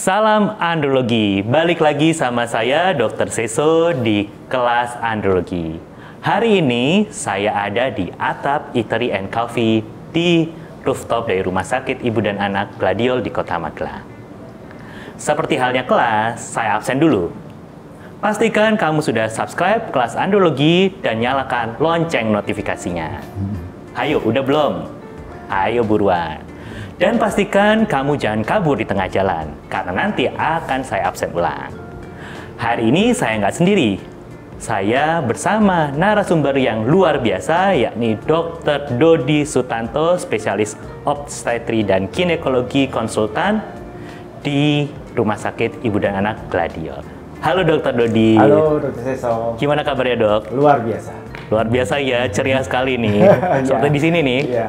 Salam andrologi, balik lagi sama saya Dr. Seso di kelas andrologi. Hari ini saya ada di atap Eatery and Coffee di rooftop dari Rumah Sakit Ibu dan Anak Gladiol di Kota Magelang. Seperti halnya kelas, saya absen dulu. Pastikan kamu sudah subscribe kelas andrologi dan nyalakan lonceng notifikasinya. Ayo, udah belum? Ayo buruan. Dan pastikan kamu jangan kabur di tengah jalan, karena nanti akan saya absen ulang. Hari ini saya nggak sendiri. Saya bersama narasumber yang luar biasa, yakni Dr. Dodi Sutanto, spesialis obstetri dan ginekologi konsultan di Rumah Sakit Ibu dan Anak Gladiol. Halo Dr. Dodi. Halo Dr. Seso. Gimana kabarnya dok? Luar biasa. Luar biasa ya, ceria sekali nih. Seperti di sini nih. Iya.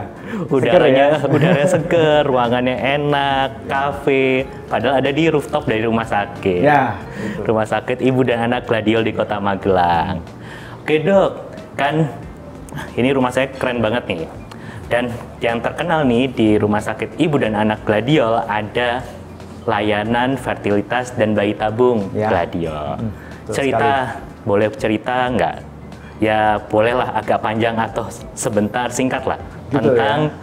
Udaranya seger, ruangannya enak, kafe. Padahal ada di rooftop dari rumah sakit. Ya, betul. Rumah Sakit Ibu dan Anak Gladiol di Kota Magelang. Oke dok, kan ini rumah saya keren banget nih. Dan yang terkenal nih di Rumah Sakit Ibu dan Anak Gladiol ada layanan fertilitas dan bayi tabung Gladiol. Cerita, boleh cerita nggak? Ya bolehlah agak panjang atau sebentar singkat lah gitu tentang ya?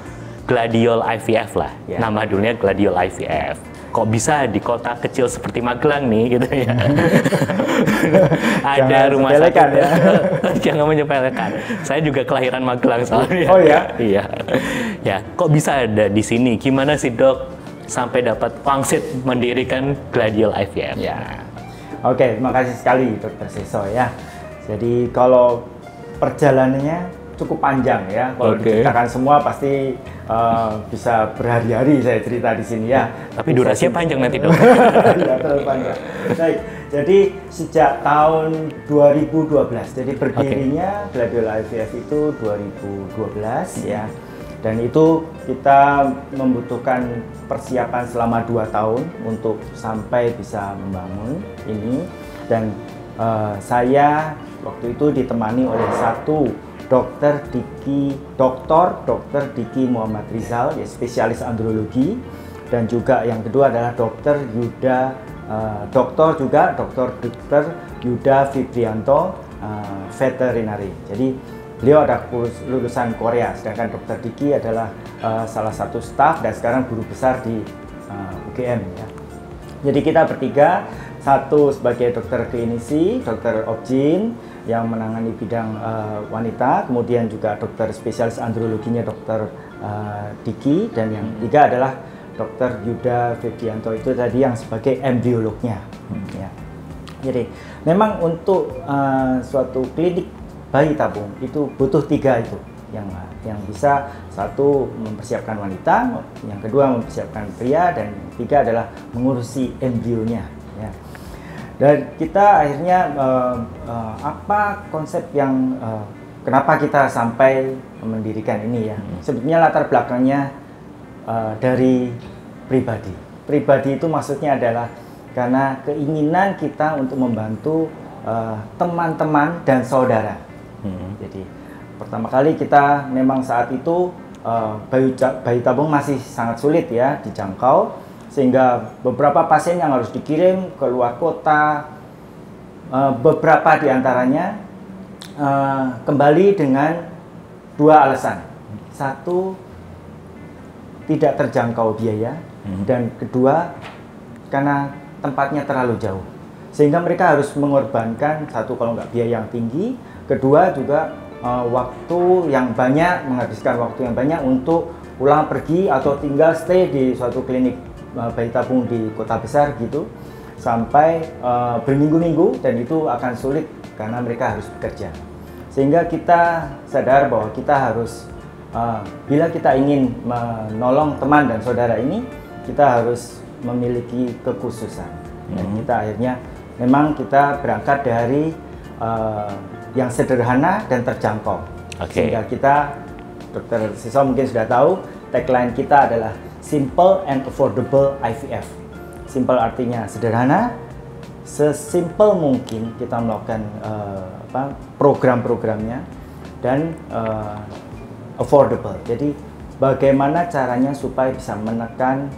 Gladiol IVF lah. Ya. Nama dulunya Gladiol IVF. Kok bisa di kota kecil seperti Magelang nih gitu ya? Ada rumah sakit ya. Jangan menyepelekan. Saya juga kelahiran Magelang soalnya. Oh ya? Iya. Ya, kok bisa ada di sini? Gimana sih dok sampai dapat pangsit mendirikan Gladiol IVF? Ya. Oke, terima kasih sekali Dr. Seso ya. Jadi kalau perjalanannya cukup panjang ya. Kalau diceritakan semua pasti bisa berhari-hari saya cerita di sini ya. Tapi durasinya panjang nanti dok. Ya, terlalu panjang. Baik. Jadi sejak tahun 2012. Jadi berdirinya Gladiol IVF itu 2012 ya. Dan itu kita membutuhkan persiapan selama 2 tahun untuk sampai bisa membangun ini. Dan saya waktu itu ditemani oleh satu Dr. Diki Muhammad Rizal, ya, spesialis andrologi, dan juga yang kedua adalah Dr. Yuda Fibrianto, veterinary. Jadi beliau ada lulusan Korea, sedangkan Dr. Diki adalah salah satu staf dan sekarang guru besar di UGM ya. Jadi kita bertiga, satu sebagai dokter klinisi, dokter Obgyn yang menangani bidang wanita, kemudian juga dokter spesialis androloginya Dr. Diki, dan yang ketiga adalah Dr. Yuda Fibrianto itu tadi yang sebagai embriolognya. Ya. Jadi memang untuk suatu klinik bayi tabung itu butuh 3 itu yang bisa, satu mempersiapkan wanita, yang kedua mempersiapkan pria, dan yang ketiga adalah mengurusi embrionya. Ya. Dan kita akhirnya apa konsep yang kenapa kita sampai mendirikan ini ya? Sebetulnya latar belakangnya dari pribadi. Pribadi itu maksudnya adalah karena keinginan kita untuk membantu teman-teman dan saudara. Jadi pertama kali kita memang saat itu bayi tabung masih sangat sulit ya dijangkau, sehingga beberapa pasien yang harus dikirim ke luar kota, beberapa diantaranya kembali dengan 2 alasan. Satu, tidak terjangkau biaya, dan kedua, karena tempatnya terlalu jauh. Sehingga mereka harus mengorbankan, satu, kalau nggak biaya yang tinggi, kedua juga waktu yang banyak, menghabiskan waktu yang banyak untuk pulang pergi atau tinggal stay di suatu klinik bayi tabung di kota besar gitu sampai berminggu-minggu, dan itu akan sulit karena mereka harus bekerja. Sehingga kita sadar bahwa kita harus bila kita ingin menolong teman dan saudara ini, kita harus memiliki kekhususan. Dan kita akhirnya memang kita berangkat dari yang sederhana dan terjangkau. Sehingga kita, Dr. Seso mungkin sudah tahu, tagline kita adalah Simple and Affordable IVF. Simple artinya sederhana, sesimpel mungkin kita melakukan program-programnya, dan affordable. Jadi bagaimana caranya supaya bisa menekan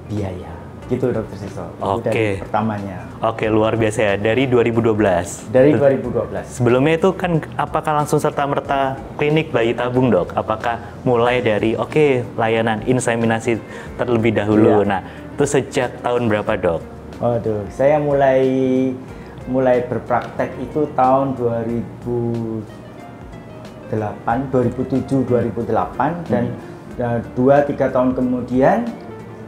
biaya. Gitu Dokter Seso. Itu Oke. dari pertamanya. Oke, luar biasa ya. Dari 2012. Dari 2012. Sebelumnya itu kan apakah langsung serta-merta klinik bayi tabung, Dok? Apakah mulai dari layanan inseminasi terlebih dahulu? Iya. Nah, itu sejak tahun berapa, Dok? Waduh, saya mulai berpraktek itu tahun 2007, 2008 dan 2-3 tahun kemudian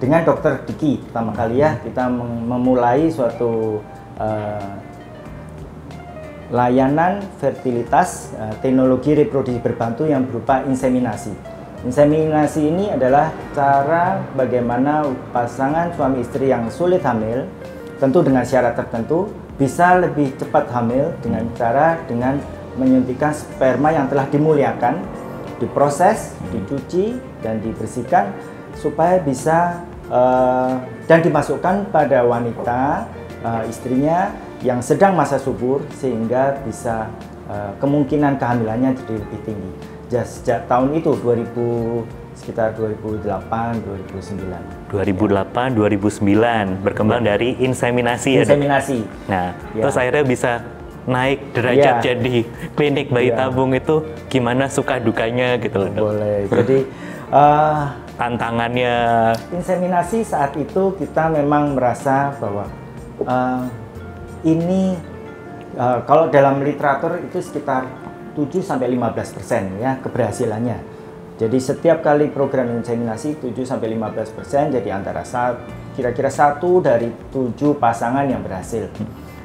dengan Dokter Diki pertama kali ya kita memulai suatu layanan fertilitas teknologi reproduksi berbantu yang berupa inseminasi. Inseminasi ini adalah cara bagaimana pasangan suami istri yang sulit hamil, tentu dengan syarat tertentu, bisa lebih cepat hamil dengan menyuntikkan sperma yang telah dimuliakan, diproses, dicuci dan dibersihkan supaya bisa dan dimasukkan pada wanita istrinya yang sedang masa subur sehingga bisa kemungkinan kehamilannya jadi lebih tinggi. Sejak tahun itu sekitar 2008 2009 berkembang dari inseminasi. Inseminasi. Nah, terus akhirnya bisa naik derajat jadi klinik bayi tabung itu gimana suka dukanya gitu loh, Dok? Boleh. Jadi tantangannya inseminasi saat itu kita memang merasa bahwa ini kalau dalam literatur itu sekitar 7-15% ya keberhasilannya. Jadi setiap kali program inseminasi 7-15%, jadi antara kira-kira 1 dari 7 pasangan yang berhasil.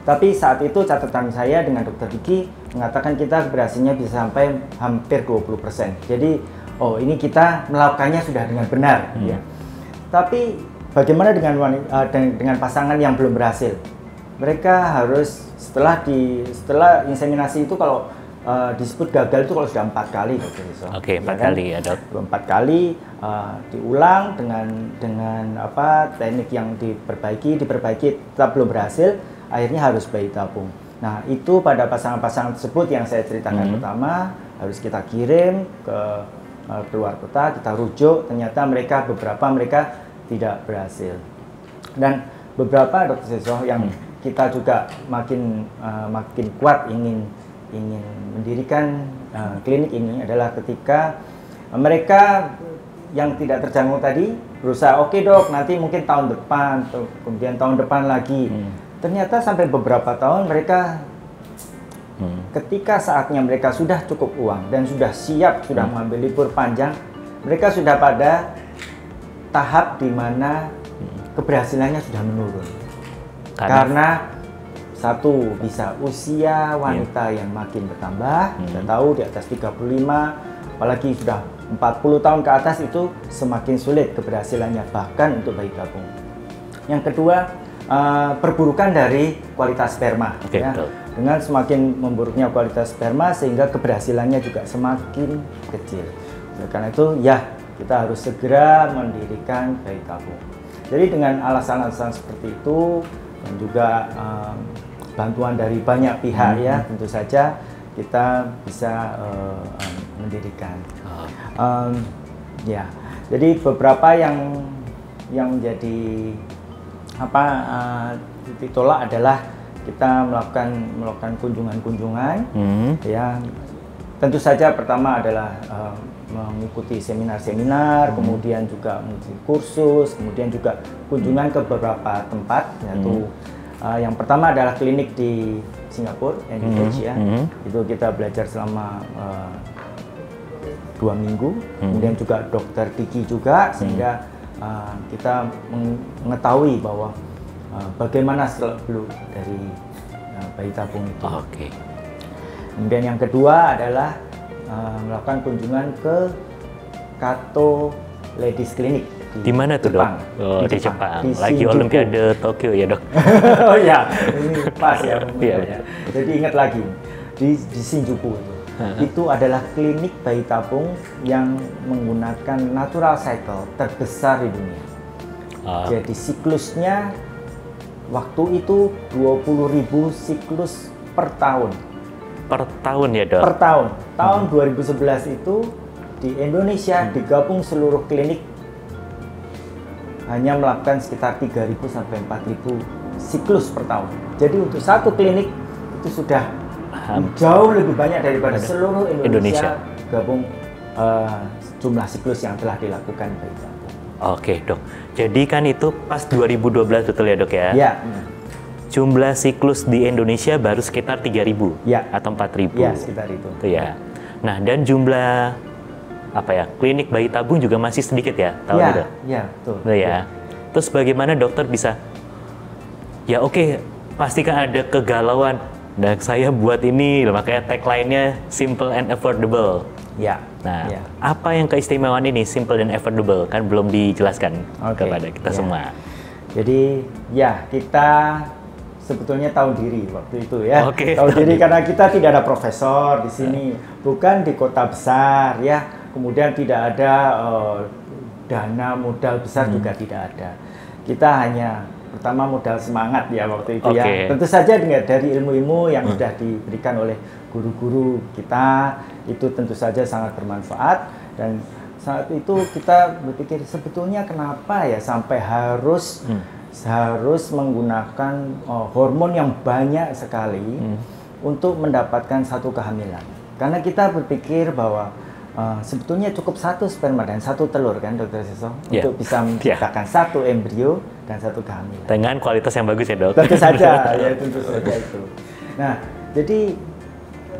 Tapi saat itu catatan saya dengan Dokter Diki mengatakan kita keberhasilannya bisa sampai hampir 20%. Jadi ini kita melakukannya sudah dengan benar. Ya. Tapi bagaimana dengan pasangan yang belum berhasil? Mereka harus setelah inseminasi itu kalau disebut gagal itu kalau sudah 4 kali, Dokter Seso. Oke, 4 kali ya, Dok. 4 kali diulang dengan teknik yang diperbaiki tetap belum berhasil, akhirnya harus bayi tabung. Nah, itu pada pasangan-pasangan tersebut yang saya ceritakan pertama harus kita kirim ke keluar kota, kita rujuk, ternyata beberapa mereka tidak berhasil. Dan beberapa Dokter Seso yang kita juga makin kuat ingin mendirikan klinik ini adalah ketika mereka yang tidak terjangkau tadi berusaha, oke Dok, nanti mungkin tahun depan, kemudian tahun depan lagi. Ternyata sampai beberapa tahun mereka ketika saatnya mereka sudah cukup uang dan sudah siap, sudah mengambil libur panjang, mereka sudah pada tahap di mana keberhasilannya sudah menurun. Karena satu, bisa usia wanita yang makin bertambah, kita tahu di atas 35, apalagi sudah 40 tahun ke atas itu semakin sulit keberhasilannya, bahkan untuk bayi tabung. Yang kedua, perburukan dari kualitas sperma. Ya. Dengan semakin memburuknya kualitas sperma sehingga keberhasilannya juga semakin kecil. Karena itu ya kita harus segera mendirikan bayi tabung. Jadi dengan alasan-alasan seperti itu dan juga bantuan dari banyak pihak ya tentu saja kita bisa mendirikan. Ya, jadi beberapa yang menjadi titik tolak adalah kita melakukan kunjungan-kunjungan ya. Tentu saja pertama adalah mengikuti seminar-seminar, kemudian juga mengikuti kursus, kemudian juga kunjungan ke beberapa tempat yaitu yang pertama adalah klinik di Singapura, NUH ya. Itu kita belajar selama 2 minggu, kemudian juga Dokter Diki juga sehingga kita mengetahui bahwa bagaimana seluk-beluk dari bayi tabung itu. Kemudian yang kedua adalah melakukan kunjungan ke Kato Ladies Clinic di mana tuh, Dok? Di Jepang. Lagi Olimpiade Tokyo ya, Dok? Oh ya, ini pas ya. Jadi ingat lagi di Shinjuku itu. Itu adalah klinik bayi tabung yang menggunakan natural cycle terbesar di dunia. Jadi siklusnya waktu itu 20.000 siklus per tahun. Per tahun ya, Dok? Per tahun. Tahun 2011 itu di Indonesia digabung seluruh klinik hanya melakukan sekitar 3.000 sampai 4.000 siklus per tahun. Jadi untuk satu klinik itu sudah jauh lebih banyak daripada seluruh Indonesia. Gabung jumlah siklus yang telah dilakukan bayi tabung. Oke dok, jadi kan itu pas 2012 betul ya dok ya? Ya. Jumlah siklus di Indonesia baru sekitar 3.000 ya. Atau 4.000? Ya, sekitar itu. Ya. Nah, dan jumlah klinik bayi tabung juga masih sedikit ya tahun itu? Ya, betul. Ya. Terus bagaimana dokter bisa, ya oke, pastikan ada kegalauan. Dan saya buat ini, makanya tagline-nya simple and affordable. Ya. Nah, apa yang keistimewaan ini simple and affordable? Kan belum dijelaskan kepada kita semua. Jadi ya kita sebetulnya tahu diri waktu itu ya. Tahu diri karena kita tidak ada profesor di sini, bukan di kota besar ya. Kemudian tidak ada dana modal besar juga tidak ada. Kita hanya pertama modal semangat ya waktu itu ya. Tentu saja dari ilmu-ilmu yang sudah diberikan oleh guru-guru kita itu tentu saja sangat bermanfaat, dan saat itu kita berpikir sebetulnya kenapa ya sampai harus menggunakan hormon yang banyak sekali untuk mendapatkan satu kehamilan. Karena kita berpikir bahwa sebetulnya cukup satu sperma dan satu telur kan Dokter Seso untuk bisa menciptakan satu embrio dan satu kehamilan. Dengan kualitas yang bagus ya dok? Tentu saja, ya tentu saja itu. Nah, jadi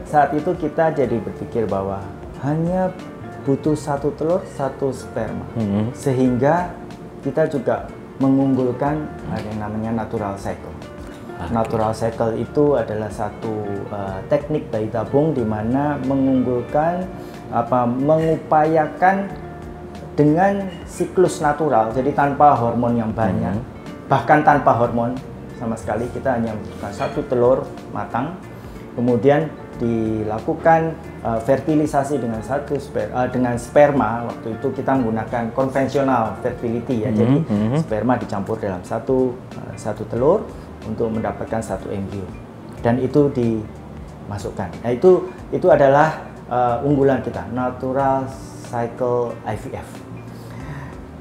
saat itu kita jadi berpikir bahwa hanya butuh satu telur, satu sperma. Sehingga kita juga mengunggulkan ada yang namanya natural cycle. Natural cycle itu adalah satu teknik bayi tabung di mana mengunggulkan mengupayakan dengan siklus natural, jadi tanpa hormon yang banyak, bahkan tanpa hormon sama sekali. Kita hanya membutuhkan satu telur matang, kemudian dilakukan fertilisasi dengan dengan sperma. Waktu itu kita menggunakan konvensional fertility ya, jadi sperma dicampur dalam satu telur untuk mendapatkan satu embrio, dan itu dimasukkan. Nah itu adalah unggulan kita, natural cycle IVF.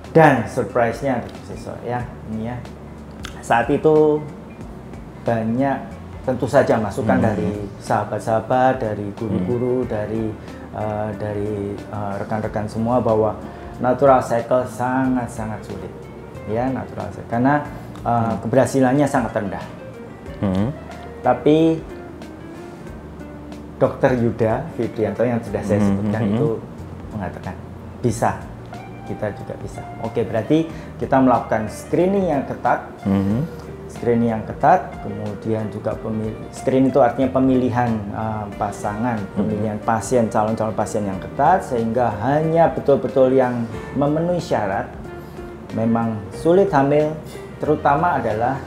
Dan surprise-nya ya, ini ya. Saat itu banyak tentu saja masukan dari sahabat-sahabat, dari guru-guru, dari rekan-rekan semua bahwa natural cycle sangat-sangat sulit. Ya, natural cycle karena keberhasilannya sangat rendah. Tapi Dr. Yuda Fitrianto yang sudah saya sebutkan itu mengatakan bisa, kita juga bisa. Oke, berarti kita melakukan screening yang ketat, kemudian juga screening itu artinya pemilihan pasangan, pemilihan pasien, calon-calon pasien yang ketat, sehingga hanya betul-betul yang memenuhi syarat. Memang sulit hamil, terutama adalah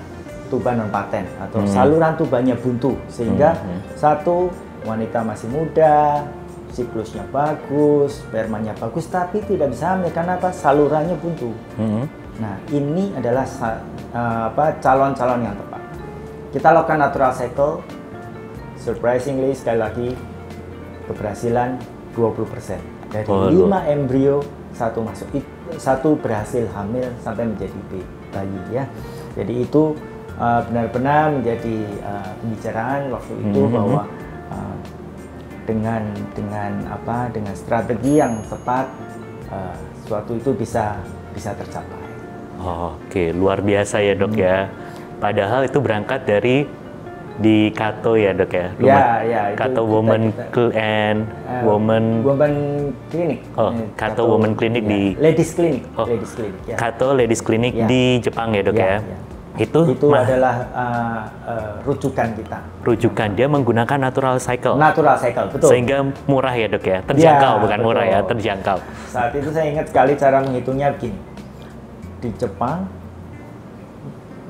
tuba non paten atau saluran tubanya buntu, sehingga satu wanita masih muda, siklusnya bagus, spermanya bagus, tapi tidak bisa hamil karena salurannya buntu. Nah, ini adalah calon-calon yang tepat. Kita lakukan natural cycle, surprisingly sekali lagi keberhasilan 20%. Dari 5 embrio, satu berhasil hamil sampai menjadi bayi ya. Jadi itu benar-benar menjadi pembicaraan waktu itu bahwa dengan strategi yang tepat suatu itu bisa tercapai. Oke, luar biasa ya dok ya. Padahal itu berangkat dari di Kato ya dok ya. Kato Women Clinic. Kato Women Clinic di Ladies Clinic. Ladies Clinic. Ya. Kato Ladies Clinic di Jepang ya dok ya. Itu adalah rujukan kita. Rujukan dia menggunakan natural cycle. Natural cycle, betul. Sehingga murah ya dok ya, terjangkau bukan betul. Murah ya, terjangkau. Saat itu saya ingat sekali cara menghitungnya begini. Di Jepang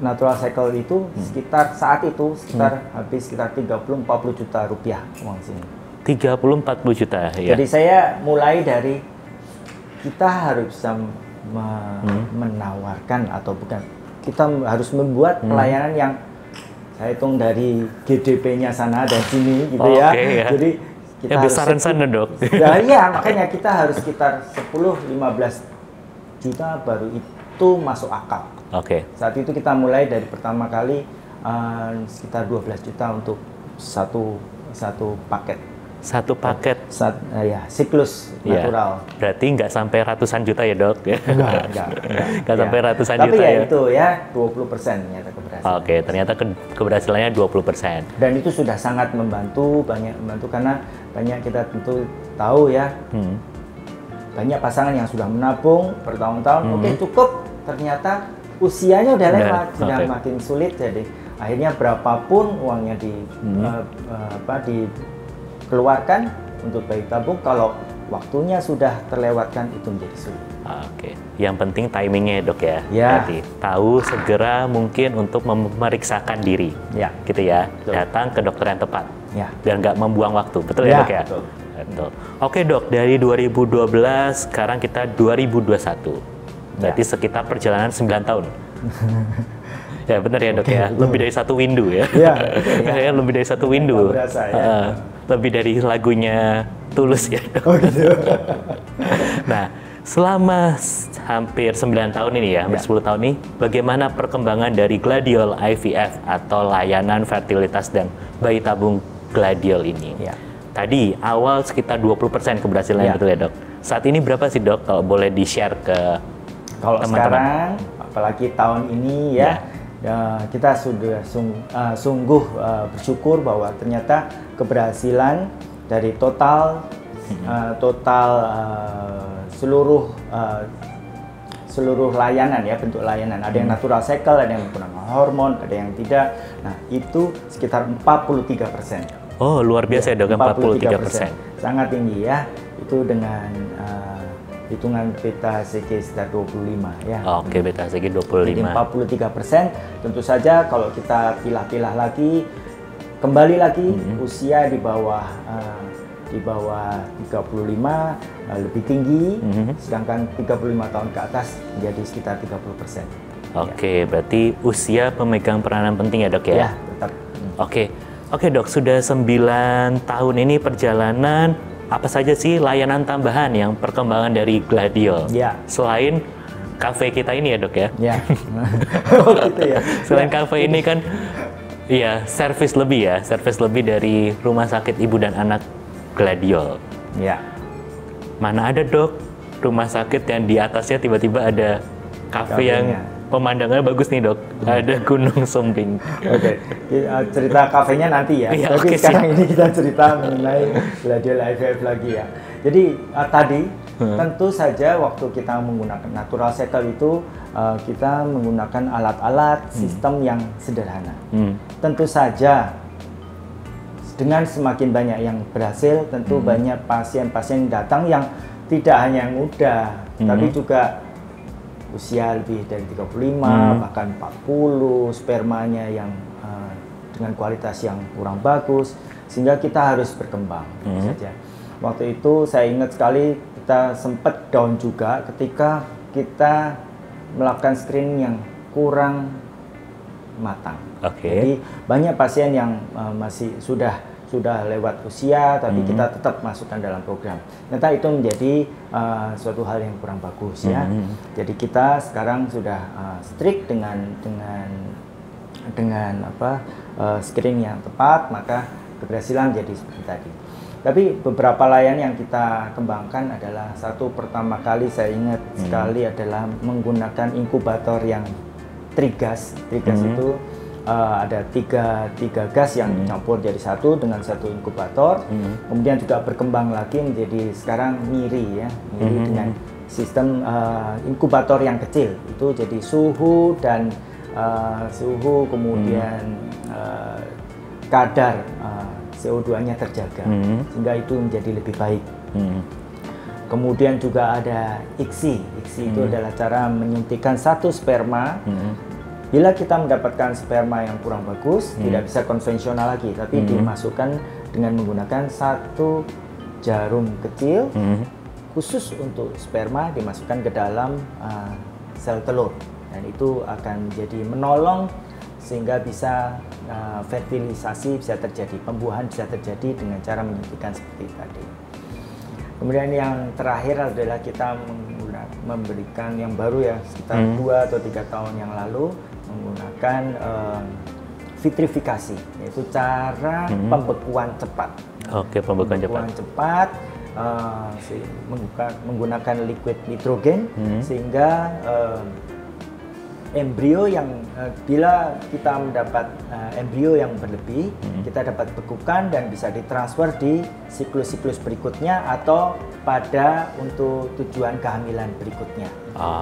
natural cycle itu saat itu habis sekitar 30-40 juta rupiah uang sini. 30-40 juta ya. Jadi saya mulai dari kita harus bisa menawarkan atau bukan. Kita harus membuat pelayanan yang saya hitung dari GDP-nya sana dan sini gitu ya. Jadi kita harus besaran sana dok. Ya, makanya kita harus sekitar 10-15 juta baru itu itu masuk akal. Oke. Saat itu kita mulai dari pertama kali sekitar 12 juta untuk satu paket. Satu paket. Ya, siklus natural. Berarti nggak sampai ratusan juta ya, Dok? Nggak sampai ratusan Tapi juta ya. ya? Itu ya 20% ternyata keberhasilan. Oke, ternyata keberhasilannya 20%. Dan itu sudah sangat membantu, banyak membantu karena banyak kita tentu tahu ya. Banyak pasangan yang sudah menabung bertahun-tahun, oke cukup, ternyata usianya udah lewat, sudah makin sulit, jadi akhirnya berapapun uangnya dikeluarkan untuk bayi tabung, kalau waktunya sudah terlewatkan itu menjadi sulit. Oke, yang penting timingnya Dok ya. Berarti tahu segera mungkin untuk memeriksakan diri, gitu ya. Betul. Datang ke dokter yang tepat, biar nggak membuang waktu, betul ya Dok ya? Betul. Betul. Oke Dok, dari 2012 sekarang kita 2021, berarti sekitar perjalanan 9 tahun. Ya benar ya Dok ya, lebih dari satu window ya. Iya. Lebih dari satu window. Berasa, ya. Lebih dari lagunya Tulus ya Dok. Oh gitu. Nah, selama hampir 9 tahun ini ya, hampir 10 tahun ini, bagaimana perkembangan dari Gladiol IVF atau layanan fertilitas dan bayi tabung Gladiol ini? Tadi awal sekitar 20% keberhasilan betul ya Dok. Saat ini berapa sih Dok, kalau boleh di-share ke kalau teman-teman? Sekarang, apalagi tahun ini ya, kita sudah sungguh bersyukur bahwa ternyata keberhasilan dari total seluruh layanan ya, bentuk layanan, ada yang natural cycle, ada yang menggunakan hormon, ada yang tidak. Nah itu sekitar 43%. Oh luar biasa ya Dok, 43%. Sangat tinggi ya, itu dengan hitungan beta HCG sekitar 25 ya. Oke, beta HCG 25. Jadi 43%. Tentu saja kalau kita pilah-pilah lagi, kembali lagi usia di bawah 35 lebih tinggi, sedangkan 35 tahun ke atas menjadi sekitar 30%. Oke, berarti usia pemegang peranan penting ya Dok ya? Ya, tetap. Oke Dok, sudah 9 tahun ini perjalanan, apa saja sih layanan tambahan yang perkembangan dari Gladiol? Selain kafe kita ini ya Dok ya? Oh gitu ya. Selain kafe ini kan, ya servis lebih dari Rumah Sakit Ibu dan Anak Gladiol. Mana ada Dok rumah sakit yang di atasnya tiba-tiba ada kafe yang pemandangannya bagus nih Dok, ada Gunung Sumbing. Oke, cerita kafenya nanti ya. Tapi sekarang ini kita cerita mengenai Gladiol IVF lagi ya. Jadi tadi tentu saja waktu kita menggunakan natural cycle itu kita menggunakan alat-alat sistem yang sederhana. Tentu saja dengan semakin banyak yang berhasil, tentu banyak pasien-pasien datang yang tidak hanya yang muda, tapi juga usia lebih dari 35, bahkan 40, spermanya yang dengan kualitas yang kurang bagus, sehingga kita harus berkembang saja. Waktu itu saya ingat sekali kita sempat down juga ketika kita melakukan screening yang kurang matang. Jadi banyak pasien yang masih sudah lewat usia, tapi kita tetap masukkan dalam program. Ternyata itu menjadi suatu hal yang kurang bagus ya. Jadi kita sekarang sudah strict dengan screening yang tepat, maka keberhasilan menjadi seperti tadi. Tapi beberapa layanan yang kita kembangkan adalah pertama kali saya ingat sekali adalah menggunakan inkubator yang trigas. Trigas itu ada tiga gas yang dicampur jadi satu dengan satu inkubator. Kemudian juga berkembang lagi menjadi sekarang MIRI ya, MIRI dengan sistem inkubator yang kecil. Itu jadi suhu dan kemudian kadar CO2-nya terjaga, sehingga itu menjadi lebih baik. Kemudian juga ada ICSI. ICSI itu adalah cara menyuntikkan satu sperma. Bila kita mendapatkan sperma yang kurang bagus, tidak bisa konvensional lagi, tapi dimasukkan dengan menggunakan satu jarum kecil khusus untuk sperma, dimasukkan ke dalam sel telur, dan itu akan jadi menolong sehingga bisa fertilisasi bisa terjadi, pembuahan bisa terjadi dengan cara menyuntikkan seperti tadi. Kemudian yang terakhir adalah kita memberikan yang baru ya, sekitar 2 atau 3 tahun yang lalu menggunakan vitrifikasi, yaitu cara pembekuan cepat. Oke, pembekuan cepat menggunakan liquid nitrogen sehingga embrio yang bila kita mendapat embrio yang berlebih, kita dapat bekukan dan bisa ditransfer di siklus-siklus berikutnya atau pada untuk tujuan kehamilan berikutnya.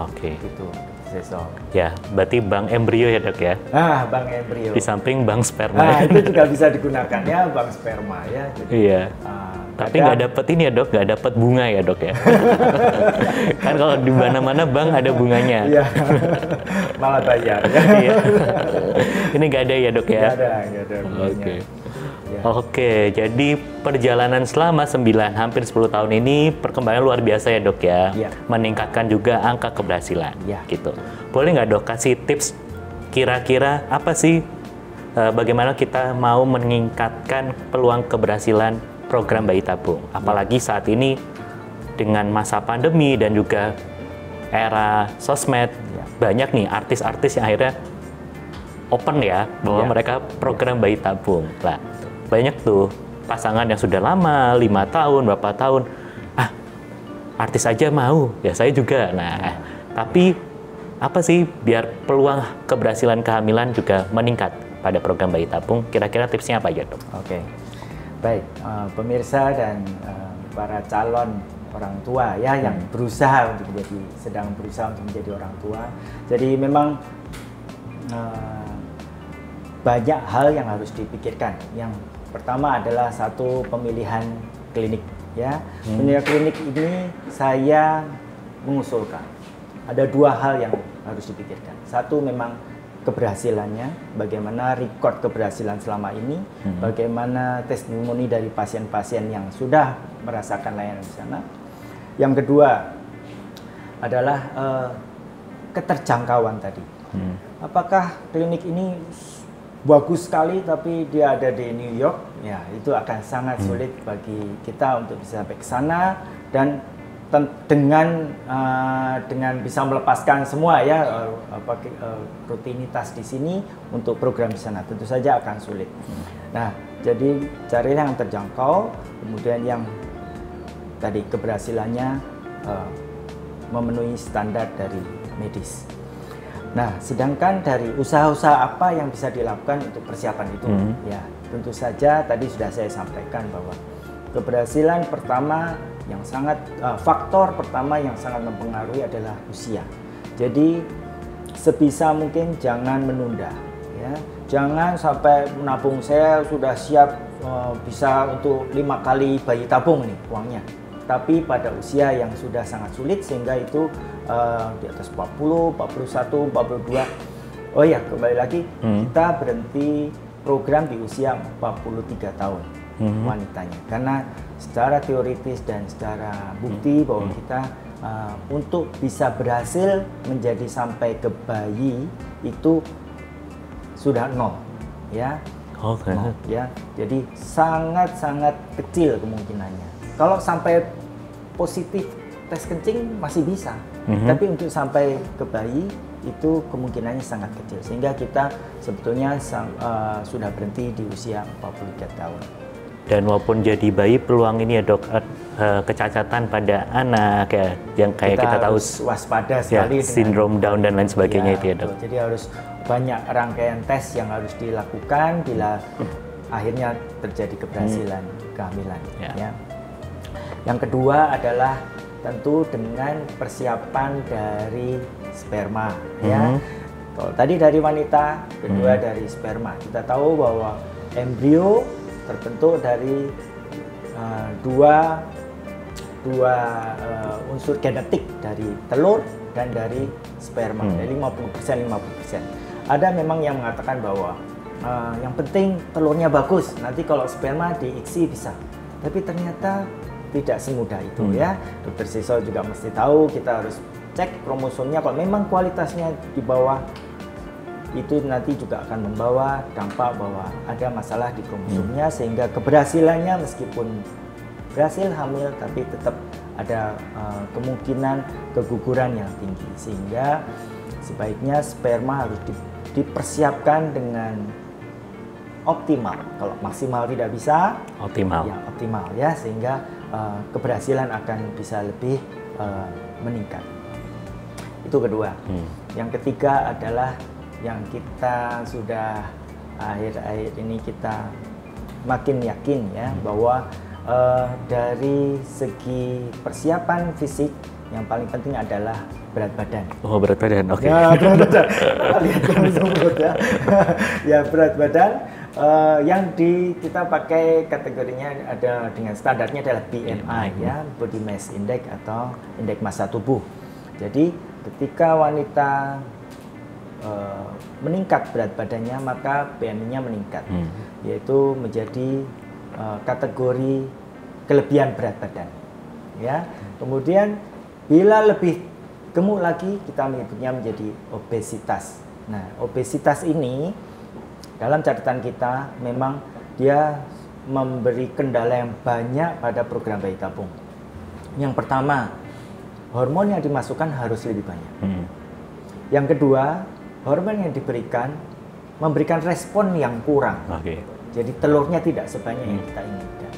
Oke. Gitu. Ya, berarti bank embrio ya dok ya? Bank embrio. Di samping bank sperma. Itu juga bisa digunakan ya, bank sperma ya. Jadi, iya. Tapi nggak dapet ini ya dok, nggak dapet bunga ya dok ya? Kan kalau di mana-mana bank ada bunganya. Iya. Malah bayar. Ya. Iya. Ini nggak ada ya dok ya? Nggak ada bunganya. Oke. Ya. Oke, jadi perjalanan selama hampir 10 tahun ini perkembangan luar biasa ya dok ya, meningkatkan juga angka keberhasilan, gitu. Boleh nggak dok kasih tips kira-kira apa sih bagaimana kita mau meningkatkan peluang keberhasilan program bayi tabung, apalagi saat ini dengan masa pandemi dan juga era sosmed, banyak nih artis-artis yang akhirnya open ya bahwa mereka program bayi tabung lah. Banyak tuh pasangan yang sudah lama, 5 tahun, berapa tahun, artis aja mau, ya saya juga. Nah, tapi apa sih biar peluang keberhasilan kehamilan juga meningkat pada program bayi tabung? Kira-kira tipsnya apa aja dok? Oke, baik pemirsa dan para calon orang tua ya yang sedang berusaha untuk menjadi orang tua. Jadi memang banyak hal yang harus dipikirkan. Yang pertama adalah satu pemilihan klinik ya. Pemilihan klinik ini saya mengusulkan ada 2 hal yang harus dipikirkan. Satu memang keberhasilannya, bagaimana record keberhasilan selama ini, bagaimana testimoni dari pasien-pasien yang sudah merasakan layanan di sana. Yang kedua adalah keterjangkauan tadi. Apakah klinik ini bagus sekali tapi dia ada di New York, ya itu akan sangat sulit bagi kita untuk bisa sampai ke sana dan dengan bisa melepaskan semua ya rutinitas di sini untuk program di sana tentu saja akan sulit. Nah, jadi carilah yang terjangkau, kemudian yang tadi keberhasilannya memenuhi standar dari medis. Nah, sedangkan dari usaha-usaha apa yang bisa dilakukan untuk persiapan itu, ya tentu saja tadi sudah saya sampaikan bahwa keberhasilan pertama yang sangat faktor pertama yang sangat mempengaruhi adalah usia. Jadi sebisa mungkin jangan menunda, ya jangan sampai menabung saya sudah siap bisa untuk 5 kali bayi tabung nih uangnya. Tapi pada usia yang sudah sangat sulit sehingga itu di atas 40, 41, 42. Oh ya, kembali lagi kita berhenti program di usia 43 tahun wanitanya. Karena secara teoritis dan secara bukti bahwa kita untuk bisa berhasil menjadi sampai ke bayi itu sudah 0 ya. Okay. Ya. Jadi sangat-sangat kecil kemungkinannya. Kalau sampai positif tes kencing masih bisa, tapi untuk sampai ke bayi itu kemungkinannya sangat kecil. Sehingga kita sebetulnya sudah berhenti di usia 43 tahun. Dan walaupun jadi bayi peluang ini ya dok, kecacatan pada anak ya, yang kayak kita tahu waspada sekali ya, sindrom Down dan lain sebagainya itu ya dok. Jadi harus banyak rangkaian tes yang harus dilakukan bila akhirnya terjadi keberhasilan kehamilan. Ya. Yang kedua adalah tentu dengan persiapan dari sperma. Ya. Kalau tadi dari wanita, kedua dari sperma. Kita tahu bahwa embrio terbentuk dari dua unsur genetik, dari telur dan dari sperma, dari 50%. Ada memang yang mengatakan bahwa yang penting telurnya bagus, nanti kalau sperma diiksi bisa. Tapi ternyata tidak semudah itu ya. Dokter Seso juga mesti tahu, kita harus cek kromosomnya. Kalau memang kualitasnya di bawah, itu nanti juga akan membawa dampak bahwa ada masalah di kromosomnya, sehingga keberhasilannya meskipun berhasil hamil tapi tetap ada kemungkinan keguguran yang tinggi, sehingga sebaiknya sperma harus dipersiapkan dengan optimal. Kalau maksimal tidak bisa, optimal ya, sehingga keberhasilan akan bisa lebih meningkat. Itu kedua. Yang ketiga adalah yang kita sudah akhir-akhir ini kita makin yakin ya, bahwa dari segi persiapan fisik yang paling penting adalah berat badan. Oh, berat badan, oke. Ya, berat badan. Lihat kamu sebut ya. Ya, berat badan yang kita pakai kategorinya ada dengan standarnya adalah BMI ya, Body Mass Index atau indeks massa tubuh. Jadi ketika wanita meningkat berat badannya, maka BMI-nya meningkat, yaitu menjadi kategori kelebihan berat badan. Ya, kemudian bila lebih gemuk lagi, kita menyebutnya menjadi obesitas. Nah, obesitas ini dalam catatan kita memang dia memberi kendala yang banyak pada program bayi tabung. Yang pertama, hormon yang dimasukkan harus lebih banyak. Yang kedua, hormon yang diberikan memberikan respon yang kurang. Jadi telurnya tidak sebanyak yang kita inginkan.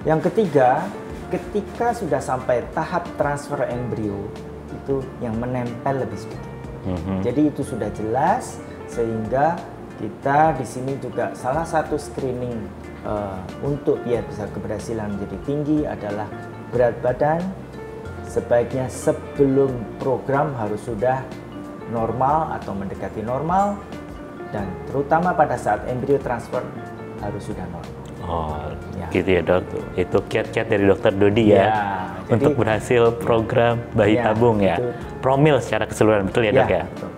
Yang ketiga, ketika sudah sampai tahap transfer embrio, itu yang menempel lebih sedikit. Jadi itu sudah jelas, sehingga kita di sini juga salah satu screening untuk dia bisa keberhasilan menjadi tinggi adalah berat badan sebaiknya sebelum program harus sudah normal atau mendekati normal, dan terutama pada saat embrio transfer harus sudah normal. Oh, ya. Gitu ya dok. Itu kiat-kiat dari dokter Dodi ya, untuk berhasil program bayi tabung ya. Itu. Promil secara keseluruhan, betul ya dok ya? Betul.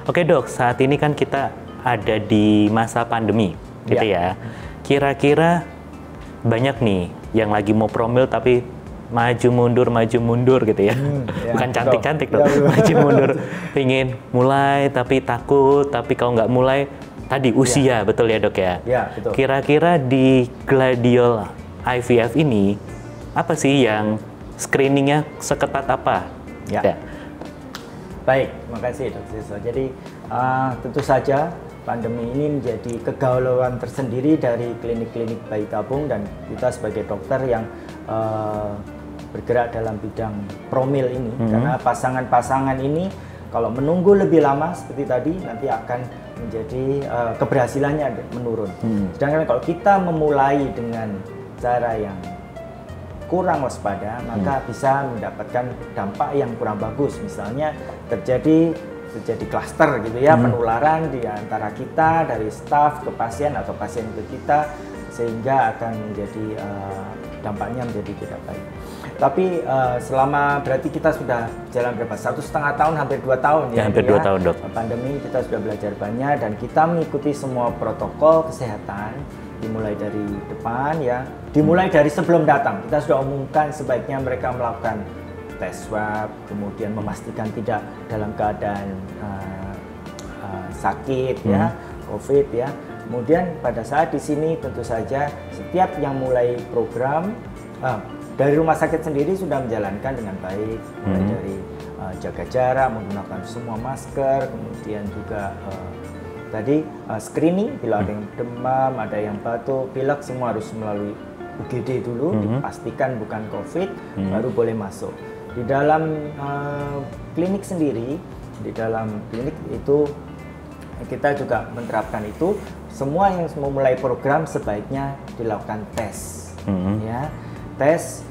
Oke dok, saat ini kan kita ada di masa pandemi gitu ya. Kira-kira banyak nih yang lagi mau promil tapi maju mundur gitu ya. Bukan cantik-cantik dong, maju mundur. Pingin mulai tapi takut, tapi kalau nggak mulai tadi usia, betul ya dok ya? Ya, betul. Kira-kira di Gladiol IVF ini apa sih yang screeningnya seketat apa? Ya. Baik, makasih dok Seso. Jadi tentu saja pandemi ini menjadi kegalauan tersendiri dari klinik-klinik bayi tabung, dan kita sebagai dokter yang bergerak dalam bidang promil ini, karena pasangan-pasangan ini kalau menunggu lebih lama seperti tadi nanti akan menjadi keberhasilannya menurun. Sedangkan kalau kita memulai dengan cara yang kurang waspada, maka bisa mendapatkan dampak yang kurang bagus. Misalnya terjadi klaster gitu ya, penularan di antara kita dari staf ke pasien atau pasien ke kita, sehingga akan menjadi dampaknya menjadi tidak baik. Tapi selama berarti kita sudah jalan berapa? 1,5 tahun, hampir 2 tahun ya. Hampir 2 tahun dok. Pandemi kita sudah belajar banyak, dan kita mengikuti semua protokol kesehatan, dimulai dari depan ya, dimulai dari sebelum datang. Kita sudah umumkan sebaiknya mereka melakukan tes swab, kemudian memastikan tidak dalam keadaan sakit ya, COVID ya. Kemudian pada saat di sini tentu saja setiap yang mulai program dari rumah sakit sendiri sudah menjalankan dengan baik, mulai dari jaga jarak, menggunakan semua masker, kemudian juga tadi screening bila ada yang demam, ada yang batuk, pilek, semua harus melalui UGD dulu, dipastikan bukan COVID, baru boleh masuk. Di dalam klinik sendiri, di dalam klinik itu kita juga menerapkan itu. Semua yang memulai program sebaiknya dilakukan tes, ya, tes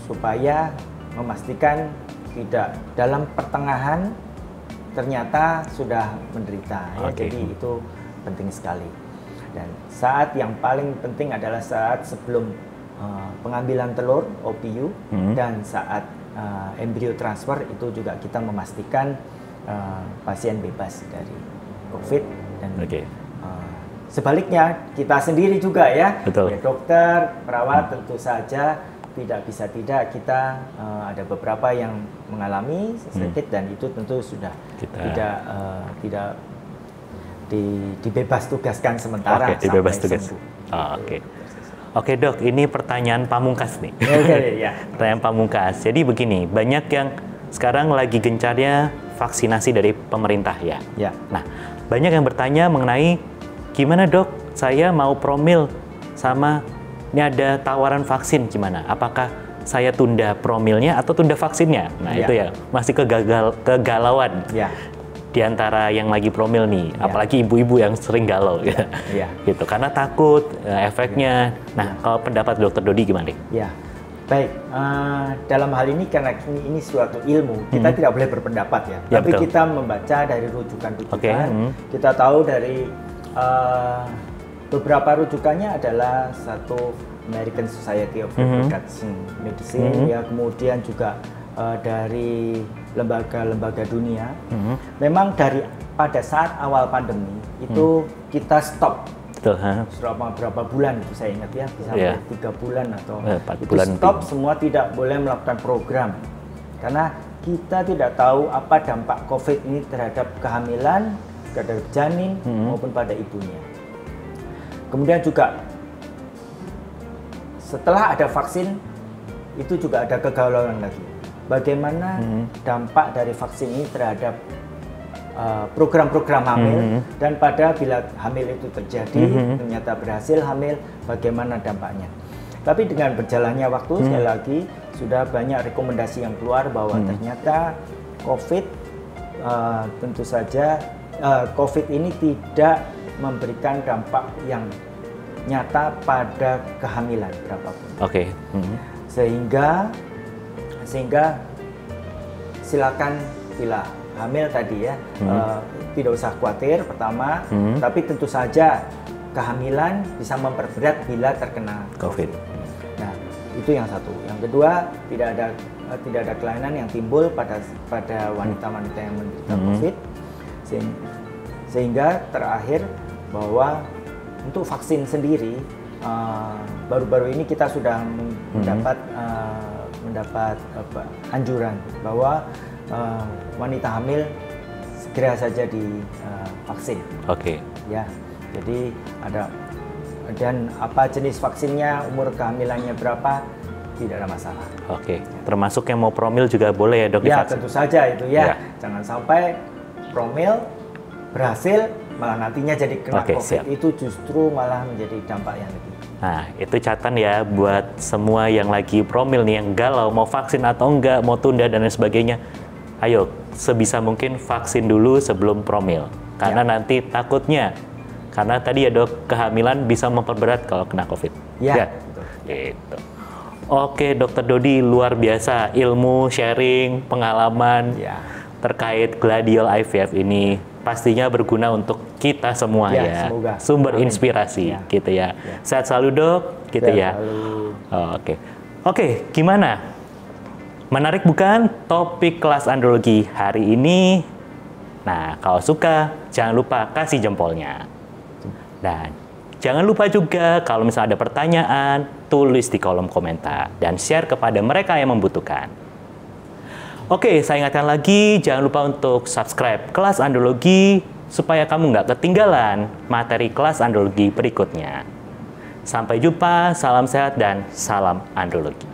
supaya memastikan tidak dalam pertengahan ternyata sudah menderita. Ya. Jadi itu penting sekali. Dan saat yang paling penting adalah saat sebelum pengambilan telur OPU dan saat embrio transfer, itu juga kita memastikan pasien bebas dari COVID, dan sebaliknya kita sendiri juga ya, ya dokter, perawat tentu saja tidak bisa tidak, kita ada beberapa yang mengalami sedikit dan itu tentu sudah tidak dibebas tugaskan sementara. Dibebas tugas. Oke dok, ini pertanyaan pamungkas nih. Ya. Pertanyaan pamungkas. Jadi begini, banyak yang sekarang lagi gencarnya vaksinasi dari pemerintah ya. Ya. Nah, banyak yang bertanya mengenai gimana dok, saya mau promil sama ini ada tawaran vaksin gimana? Apakah saya tunda promilnya atau tunda vaksinnya? Nah itu ya masih kegalauan. Ya. Di antara yang lagi promil nih, apalagi ibu-ibu yang sering galau gitu, karena takut efeknya. Nah, kalau pendapat Dokter Dodi gimana? Ya, baik. Dalam hal ini karena ini suatu ilmu, kita tidak boleh berpendapat ya. Tapi betul. Kita membaca dari rujukan-rujukan. Kita tahu dari beberapa rujukannya adalah satu American Society of Reproductive Medicine, ya, kemudian juga dari lembaga-lembaga dunia. Memang pada saat awal pandemi itu kita stop. Betul, berapa bulan itu saya ingat ya, bisa sampai 3 bulan atau 4 itu bulan stop semua, tidak boleh melakukan program karena kita tidak tahu apa dampak COVID ini terhadap kehamilan, terhadap janin maupun pada ibunya. Kemudian juga setelah ada vaksin itu juga ada kegalauan lagi. Bagaimana dampak dari vaksin ini terhadap program-program hamil dan pada bila hamil itu terjadi ternyata berhasil hamil, bagaimana dampaknya. Tapi dengan berjalannya waktu sekali lagi sudah banyak rekomendasi yang keluar bahwa ternyata COVID tentu saja COVID ini tidak memberikan dampak yang nyata pada kehamilan berapapun. Oke. Sehingga silakan bila hamil tadi ya, tidak usah khawatir pertama, tapi tentu saja kehamilan bisa memperberat bila terkena COVID. Nah, itu yang satu. Yang kedua, tidak ada kelainan yang timbul pada wanita-wanita yang menderita COVID. Sehingga terakhir bahwa untuk vaksin sendiri baru-baru ini kita sudah mendapat anjuran bahwa wanita hamil segera saja divaksin. Oke. Ya, jadi dan apa jenis vaksinnya, umur kehamilannya berapa, tidak ada masalah. Oke. Termasuk yang mau promil juga boleh ya dok divaksin? Ya tentu saja itu ya. Jangan sampai promil berhasil malah nantinya jadi kena COVID. Siap. Itu justru malah menjadi dampak yang lebih. Nah, itu catatan ya buat semua yang lagi promil nih, yang galau mau vaksin atau enggak, mau tunda dan lain sebagainya. Ayo, sebisa mungkin vaksin dulu sebelum promil. Karena nanti takutnya, karena tadi ya dok, kehamilan bisa memperberat kalau kena COVID. Ya. Gitu. Oke, Dokter Dodi, luar biasa ilmu, sharing, pengalaman terkait Gladiol IVF ini. Pastinya berguna untuk kita semua ya. Semoga. Sumber inspirasi gitu ya. Sehat selalu dok, gitu ya. Oke, gimana? Menarik bukan topik kelas andrologi hari ini? Nah, kalau suka jangan lupa kasih jempolnya. Dan jangan lupa juga kalau misalnya ada pertanyaan, tulis di kolom komentar dan share kepada mereka yang membutuhkan. Oke, saya ingatkan lagi, jangan lupa untuk subscribe kelas andrologi supaya kamu nggak ketinggalan materi kelas andrologi berikutnya. Sampai jumpa, salam sehat dan salam andrologi.